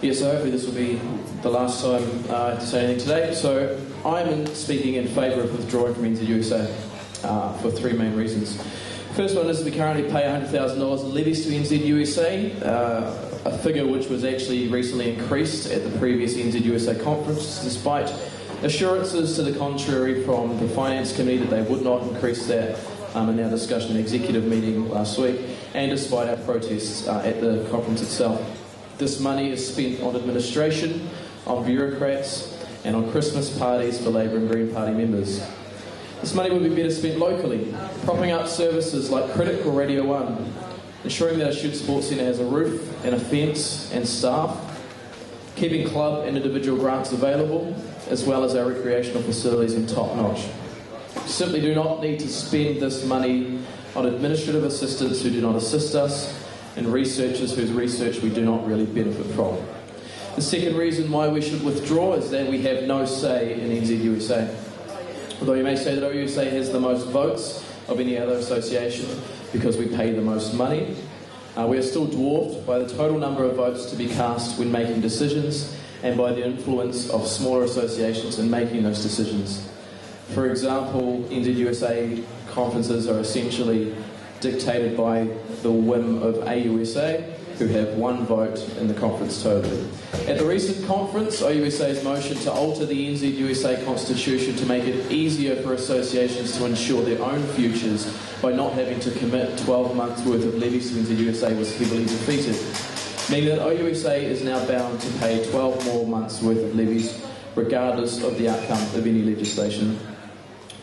Yes, so hopefully this will be the last time to say anything today. So I'm speaking in favour of withdrawing from NZUSA for three main reasons. First one is we currently pay $100,000 in levies to NZUSA, a figure which was actually recently increased at the previous NZUSA conference, despite assurances to the contrary from the Finance Committee that they would not increase that in our discussion in the executive meeting last week, and despite our protests at the conference itself. This money is spent on administration, on bureaucrats, and on Christmas parties for Labour and Green Party members. This money would be better spent locally, propping up services like Critic or Radio 1, ensuring that our student sports centre has a roof and a fence and staff, keeping club and individual grants available, as well as our recreational facilities in top notch. We simply do not need to spend this money on administrative assistants who do not assist us, and researchers whose research we do not really benefit from. The second reason why we should withdraw is that we have no say in NZUSA. Although you may say that OUSA has the most votes of any other association because we pay the most money, we are still dwarfed by the total number of votes to be cast when making decisions and by the influence of smaller associations in making those decisions. For example, NZUSA conferences are essentially dictated by the whim of AUSA, who have one vote in the conference totally. At the recent conference, OUSA's motion to alter the NZUSA constitution to make it easier for associations to ensure their own futures by not having to commit 12 months' worth of levies to NZUSA was heavily defeated, meaning that OUSA is now bound to pay 12 more months' worth of levies regardless of the outcome of any legislation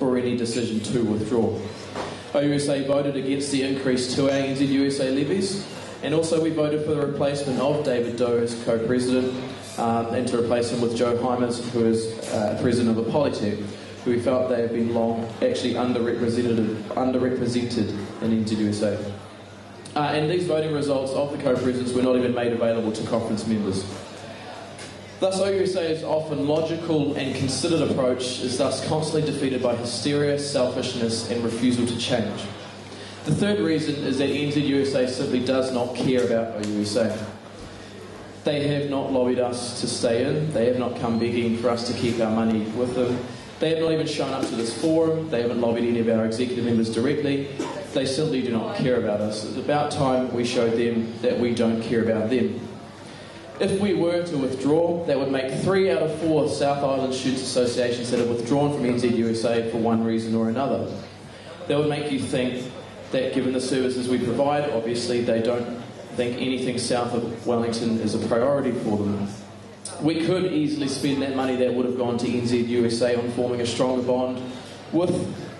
or any decision to withdraw. OUSA voted against the increase to our NZUSA levies, and also we voted for the replacement of David Doe as co-president and to replace him with Joe Hymas, who is president of the Polytech, who we felt they have been long actually underrepresented in NZUSA. And these voting results of the co-presidents were not even made available to conference members. Thus, OUSA's often logical and considered approach is thus constantly defeated by hysteria, selfishness, and refusal to change. The third reason is that NZUSA simply does not care about OUSA. They have not lobbied us to stay in. They have not come begging for us to keep our money with them. They have not even shown up to this forum. They haven't lobbied any of our executive members directly. They simply do not care about us. It's about time we showed them that we don't care about them. If we were to withdraw, that would make 3 out of 4 South Island Students Associations that have withdrawn from NZUSA for one reason or another. That would make you think that given the services we provide, obviously they don't think anything south of Wellington is a priority for them. We could easily spend that money that would have gone to NZUSA on forming a stronger bond with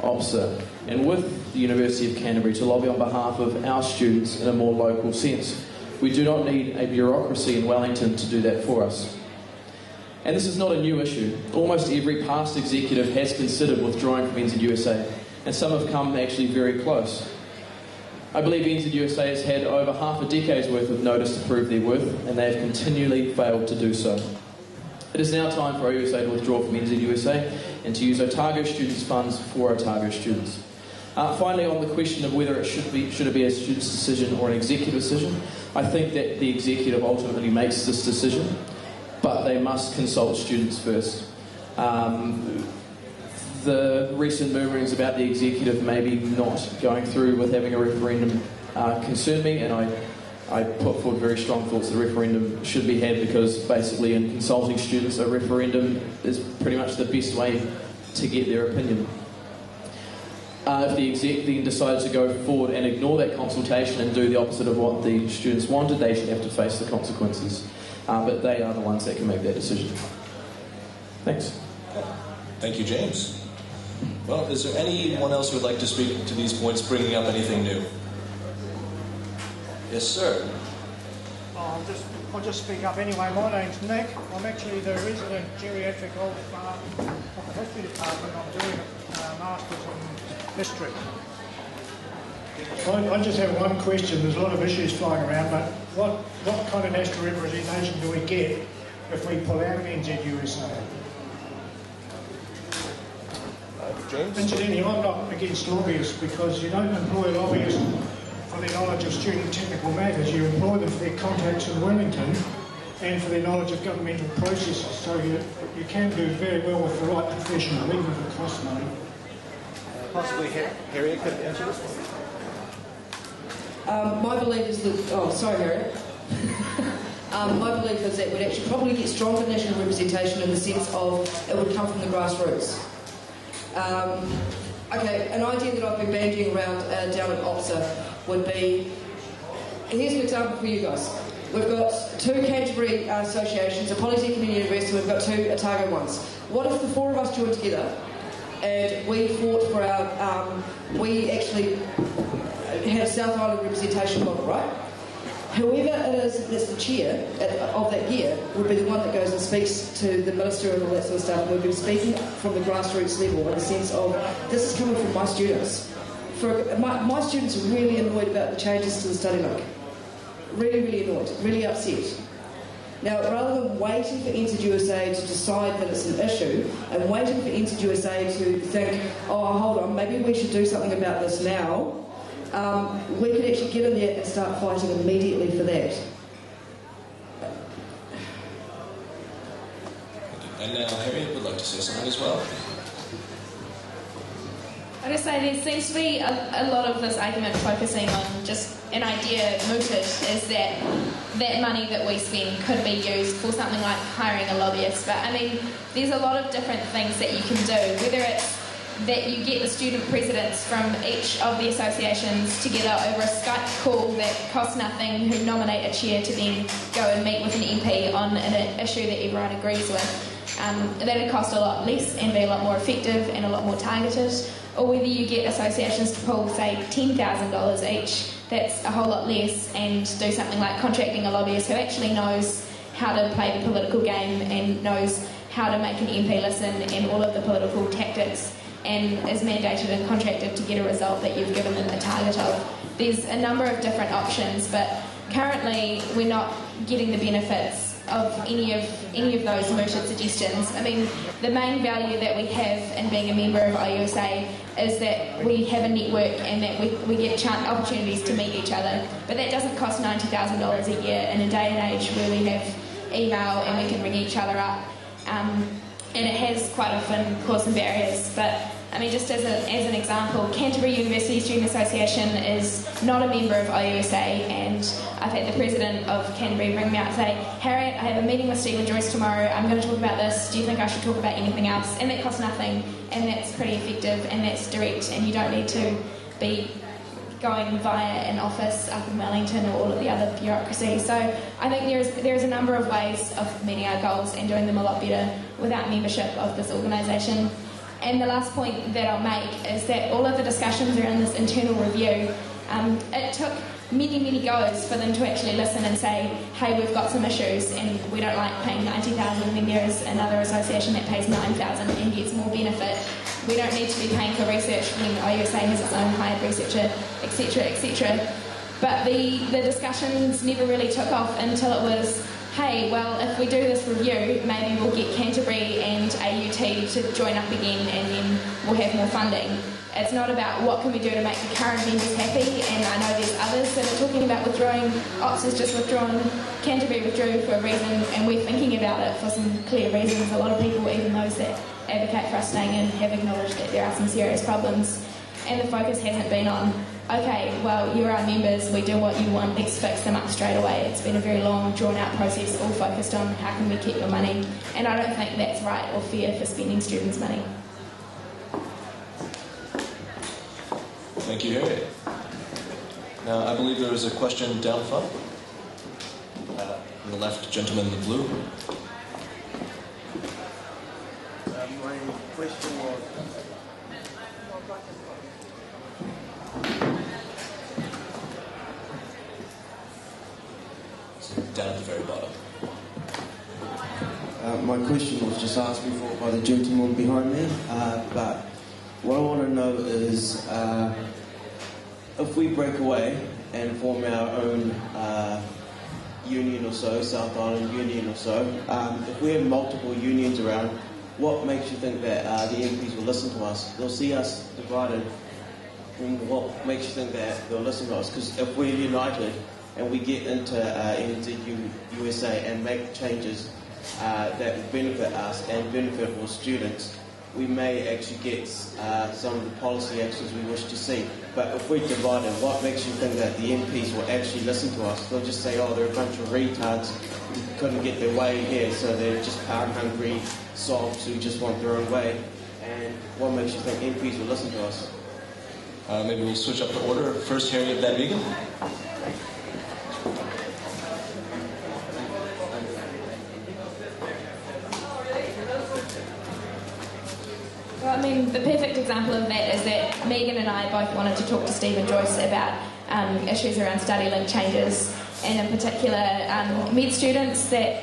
OUSA and with the University of Canterbury to lobby on behalf of our students in a more local sense. We do not need a bureaucracy in Wellington to do that for us. And this is not a new issue. Almost every past executive has considered withdrawing from NZUSA, and some have come actually very close. I believe NZUSA has had over half a decade's worth of notice to prove their worth, and they have continually failed to do so. It is now time for OUSA to withdraw from NZUSA and to use Otago students' funds for Otago students. Finally, on the question of whether it should it be a student's decision or an executive decision, I think that the executive ultimately makes this decision, but they must consult students first. The recent murmurings about the executive maybe not going through with having a referendum concern me, and I put forward very strong thoughts that a referendum should be had because basically in consulting students a referendum is pretty much the best way to get their opinion. If the exec then decided to go forward and ignore that consultation and do the opposite of what the students wanted, they should have to face the consequences. But they are the ones that can make that decision. Thanks. Thank you, James. Well, is there anyone else who would like to speak to these points, bringing up anything new? Yes, sir. I'll just speak up anyway. My name's Nick. I'm actually the resident geriatric of the history department. I'm doing a master's in history. I just have one question. There's a lot of issues flying around, but what kind of national representation do we get if we pull out of NZUSA? James? Incidentally, I'm not against lobbyists because you don't employ lobbyists for their knowledge of student technical matters. You employ them for their contacts in Wellington and for their knowledge of governmental processes. So you can do very well with the right professional, even if it costs money. Possibly Harriet could answer this one. My belief is that... Oh, sorry, Harriet. My belief is that we'd actually probably get stronger national representation in the sense of it would come from the grassroots. Okay, an idea that I've been bandying around down at OUSA would be... Here's an example for you guys. We've got 2 Canterbury associations, a Polytechnic and University, we've got 2 Otago ones. What if the 4 of us joined together and we fought for our... we actually had a South Island representation model, right? Whoever it is that's the chair of that year would be the one that goes and speaks to the minister and all that sort of stuff. We've been speaking from the grassroots level in the sense of, this is coming from my students. My students are really annoyed about the changes to the study look. Really, really annoyed, really upset. Now, rather than waiting for NZUSA to decide that it's an issue, and waiting for NZUSA to think, oh, hold on, maybe we should do something about this now, we could actually get in there and start fighting immediately for that. And now Harriet would like to say something as well. I just say there seems to be a lot of this argument focusing on just an idea mooted is that money that we spend could be used for something like hiring a lobbyist. But I mean, there's a lot of different things that you can do, whether it's that you get the student presidents from each of the associations together over a Skype call that costs nothing, who nominate a chair to then go and meet with an MP on an issue that everyone agrees with. That'd cost a lot less and be a lot more effective and a lot more targeted. Or whether you get associations to pull, say, $10,000 each, that's a whole lot less, and do something like contracting a lobbyist who actually knows how to play the political game and knows how to make an MP listen and all of the political tactics, and is mandated and contracted to get a result that you've given them a target of. There's a number of different options, but currently we're not getting the benefits of any of those mooted suggestions. I mean, the main value that we have in being a member of OUSA is that we have a network and that we get opportunities to meet each other. But that doesn't cost $90,000 a year in a day and age where we have email and we can ring each other up. And it has quite often caused some barriers. But I mean, just as an example, Canterbury University Student Association is not a member of OUSA, and I've had the president of Canterbury ring me out and say, Harriet, I have a meeting with Stephen Joyce tomorrow, I'm going to talk about this, do you think I should talk about anything else? And that costs nothing, and that's pretty effective, and that's direct, and you don't need to be going via an office up in Wellington or all of the other bureaucracy. So I think there is a number of ways of meeting our goals and doing them a lot better without membership of this organisation. And the last point that I'll make is that all of the discussions around this internal review, it took many, many goes for them to actually listen and say, hey, we've got some issues and we don't like paying $90,000 when there is another association that pays $9,000 and gets more benefit. We don't need to be paying for research when OUSA has its own hired researcher, etc., etc. But the discussions never really took off until it was, hey, well, if we do this review, maybe we'll get Canterbury and AUT to join up again and then we'll have more funding. It's not about what can we do to make the current members happy, and I know there's others that are talking about withdrawing. OUSA's just withdrawn, Canterbury withdrew for a reason, and we're thinking about it for some clear reasons. A lot of people, even those that advocate for us staying in, have acknowledged that there are some serious problems, and the focus hasn't been on, okay, well, you're our members, we do what you want, let's fix them up straight away. It's been a very long, drawn-out process, all focused on how can we keep your money, and I don't think that's right or fair for spending students' money. Thank you, Harriet. Now, I believe there is a question down front. On the left, gentleman in the blue. My question was... Down at the very bottom. My question was just asked before by the gentleman behind me, but what I want to know is if we break away and form our own union or so, South Island Union or so, if we have multiple unions around, what makes you think that the MPs will listen to us? They'll see us divided, and what makes you think that they'll listen to us? Because if we're united, and we get into NZUSA and make changes that will benefit us and benefit all students, we may actually get some of the policy actions we wish to see. But if we're divided, what makes you think that the MPs will actually listen to us? They'll just say, oh, they're a bunch of retards who couldn't get their way here, so they're just power-hungry sobs who just want their own way. And what makes you think MPs will listen to us? Maybe we'll switch up the order. First, Harriet Van Meegen. Well, I mean, the perfect example of that is that Megan and I both wanted to talk to Stephen Joyce about issues around study link changes, and in particular med students that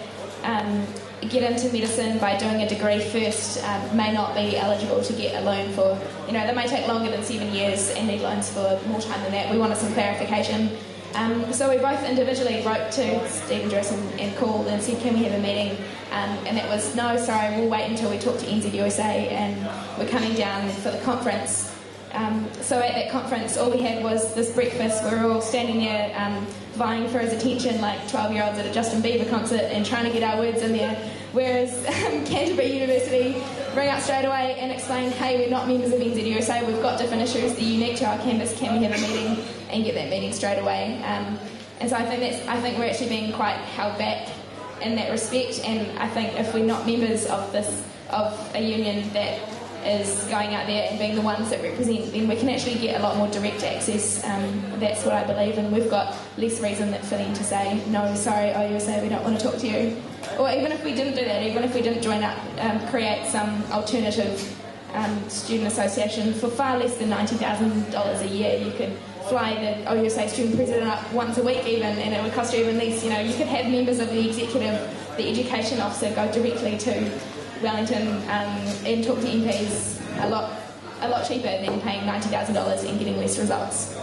get into medicine by doing a degree first may not be eligible to get a loan for, they may take longer than 7 years and need loans for more time than that. We wanted some clarification. So we both individually wrote to Stephen Joyce and called and said, can we have a meeting? And it was, no, sorry, we'll wait until we talk to NZUSA and we're coming down for the conference. So at that conference, all we had was this breakfast. We were all standing there vying for his attention like 12-year-olds at a Justin Bieber concert and trying to get our words in there. Whereas Canterbury University rang up straight away and explained, hey, we're not members of NZUSA, we've got different issues that are unique to our campus, can we have a meeting, and get that meeting straight away. And so I think we're actually being quite held back in that respect, and I think if we're not members of a union that is going out there and being the ones that represent, then we can actually get a lot more direct access. That's what I believe, and we've got less reason for them to say, no, sorry, OUSA, we don't want to talk to you. Or even if we didn't do that, even if we didn't join up, create some alternative student association for far less than $90,000 a year, you could fly the OUSA student president up once a week even, and it would cost you even less. You could have members of the executive, the education officer, go directly to Wellington and talk to MPs a lot cheaper than paying $90,000 and getting less results.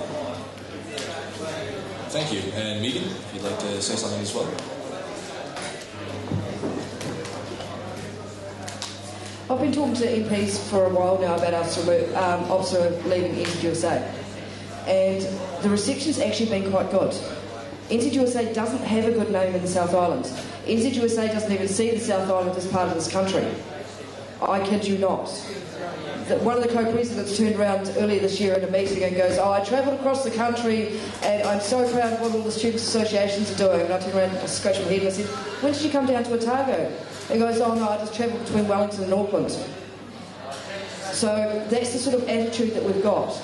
Thank you. And Megan, if you'd like to say something as well. I've been talking to MPs for a while now about us OUSA leaving NZUSA, and the reception's actually been quite good. NZUSA doesn't have a good name in the South Island. NZUSA doesn't even see the South Island as part of this country. I kid you not. One of the co-presidents turned around earlier this year in a meeting and goes, I travelled across the country and I'm so proud of what all the students' associations are doing. And I turned around and scratched my head and I said, when did you come down to Otago? He goes, oh no, I just travelled between Wellington and Auckland. So that's the sort of attitude that we've got.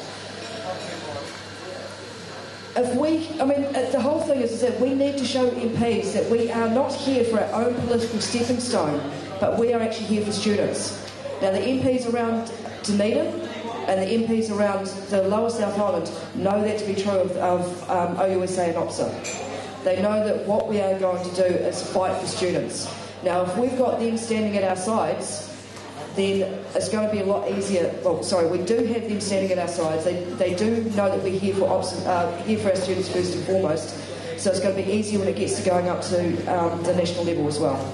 The whole thing is that we need to show MPs that we are not here for our own political stepping stone, but we are actually here for students. Now, the MPs around Dunedin and the MPs around the lower South Island know that to be true of OUSA and OUSA. They know that what we are going to do is fight for students. Now, if we've got them standing at our sides, then it's going to be a lot easier. Well, sorry, we do have them standing at our sides. They do know that we're here for our students first and foremost. So it's going to be easier when it gets to going up to the national level as well.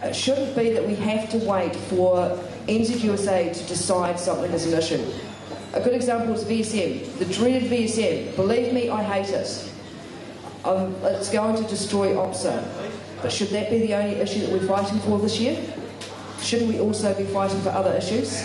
It shouldn't be that we have to wait for NZUSA to decide something is an issue. A good example is VSM, the dreaded VSM. Believe me, I hate it. It's going to destroy OUSA. But should that be the only issue that we're fighting for this year? Shouldn't we also be fighting for other issues?